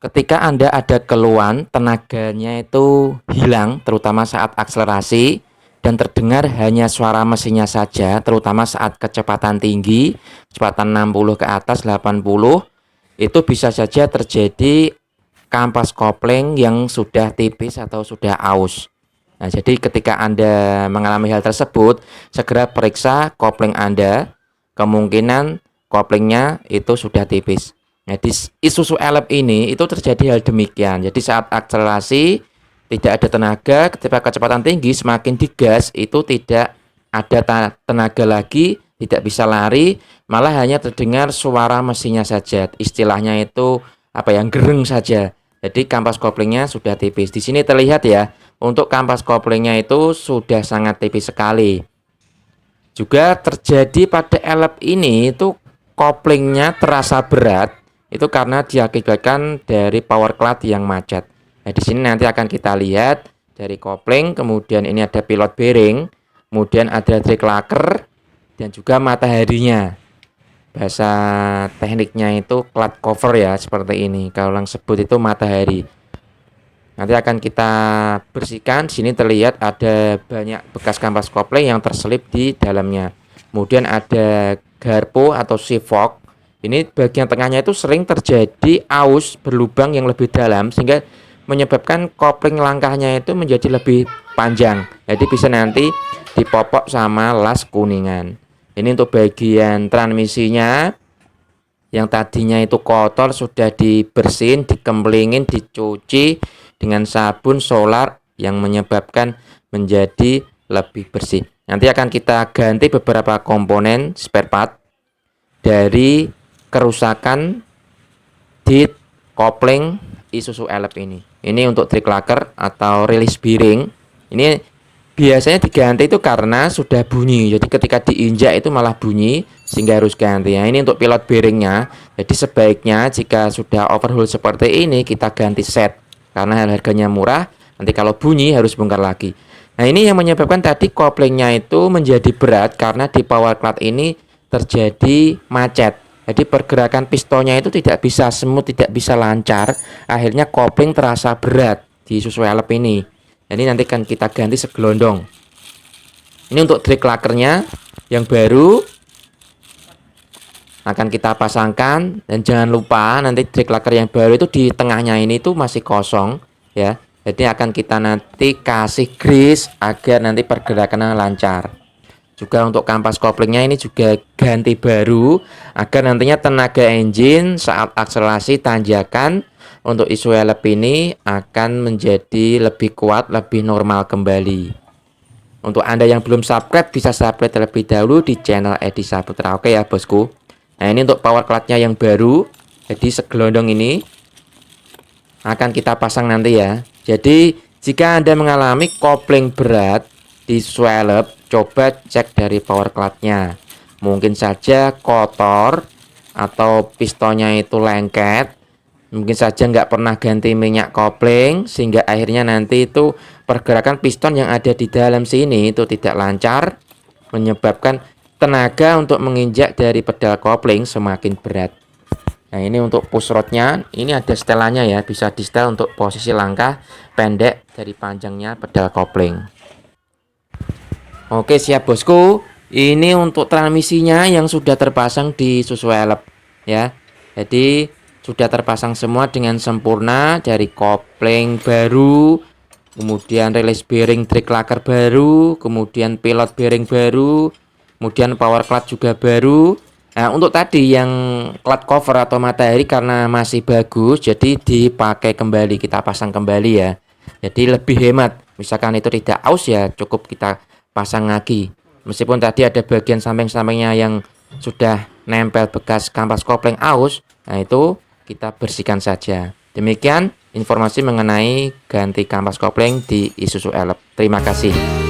Ketika Anda ada keluhan, tenaganya itu hilang, terutama saat akselerasi, dan terdengar hanya suara mesinnya saja, terutama saat kecepatan tinggi, kecepatan 60 ke atas, 80, itu bisa saja terjadi kampas kopling yang sudah tipis atau sudah aus. Nah, jadi ketika Anda mengalami hal tersebut, segera periksa kopling Anda, kemungkinan koplingnya itu sudah tipis. Nah, di Isuzu Elep ini itu terjadi hal demikian. Jadi saat akselerasi tidak ada tenaga, ketika kecepatan tinggi semakin digas itu tidak ada tenaga lagi, tidak bisa lari, malah hanya terdengar suara mesinnya saja. Istilahnya itu apa yang gereng saja. Jadi kampas koplingnya sudah tipis. Di sini terlihat ya, untuk kampas koplingnya itu sudah sangat tipis sekali. Juga terjadi pada Elep ini itu koplingnya terasa berat, itu karena diakibatkan dari power clutch yang macet. Nah, di sini nanti akan kita lihat dari kopling, kemudian ini ada pilot bearing, kemudian ada drag lacquer, dan juga mataharinya. Bahasa tekniknya itu clutch cover ya, seperti ini. Kalau yang sebut itu matahari. Nanti akan kita bersihkan. Di sini terlihat ada banyak bekas kampas kopling yang terselip di dalamnya. Kemudian ada garpu atau sifok. Ini bagian tengahnya itu sering terjadi aus berlubang yang lebih dalam sehingga menyebabkan kopling langkahnya itu menjadi lebih panjang. Jadi bisa nanti dipopok sama las kuningan. Ini untuk bagian transmisinya yang tadinya itu kotor sudah dibersihin, dikemplingin, dicuci dengan sabun solar yang menyebabkan menjadi lebih bersih. Nanti akan kita ganti beberapa komponen spare part dari kerusakan di kopling Isuzu Elep ini. Ini untuk drag lacquer atau release bearing. Ini biasanya diganti itu karena sudah bunyi. Jadi ketika diinjak itu malah bunyi sehingga harus ganti. Nah, ini untuk pilot bearingnya. Jadi sebaiknya jika sudah overhaul seperti ini kita ganti set karena harganya murah. Nanti kalau bunyi harus bongkar lagi. Nah, ini yang menyebabkan tadi koplingnya itu menjadi berat karena di power clutch ini terjadi macet. Jadi pergerakan pistonnya itu tidak bisa smooth, tidak bisa lancar. Akhirnya kopling terasa berat di Isuzu Elep ini. Jadi nanti akan kita ganti segelondong. Ini untuk drag lacquernya yang baru akan kita pasangkan, dan jangan lupa nanti drag lacquer yang baru itu di tengahnya ini tuh masih kosong ya. Jadi akan kita nanti kasih grease agar nanti pergerakannya lancar. Juga untuk kampas koplingnya ini juga ganti baru agar nantinya tenaga engine saat akselerasi tanjakan untuk Isuzu Elep ini akan menjadi lebih kuat, lebih normal kembali. Untuk Anda yang belum subscribe bisa subscribe terlebih dahulu di channel Edi Saputra. Oke ya bosku. Nah, ini untuk power clutch-nya yang baru. Jadi segelondong ini akan kita pasang nanti ya. Jadi jika Anda mengalami kopling berat di Isuzu Elep, coba cek dari power clutch-nya. Mungkin saja kotor atau pistonnya itu lengket. Mungkin saja nggak pernah ganti minyak kopling sehingga akhirnya nanti itu pergerakan piston yang ada di dalam sini itu tidak lancar, menyebabkan tenaga untuk menginjak dari pedal kopling semakin berat. Nah, ini untuk push rodnya, ini ada setelannya ya, bisa di setel untuk posisi langkah pendek dari panjangnya pedal kopling. Oke siap bosku, ini untuk transmisinya yang sudah terpasang di Isuzu Elep ya. Jadi sudah terpasang semua dengan sempurna, dari kopling baru, kemudian release bearing drag lacquer baru, kemudian pilot bearing baru, kemudian power clutch juga baru. Nah, untuk tadi yang clutch cover atau matahari karena masih bagus, jadi dipakai kembali, kita pasang kembali ya. Jadi lebih hemat. Misalkan itu tidak aus ya, cukup kita pasang lagi. Meskipun tadi ada bagian samping-sampingnya yang sudah nempel bekas kampas kopling aus, nah itu kita bersihkan saja. Demikian informasi mengenai ganti kampas kopling di Isuzu Elep. Terima kasih.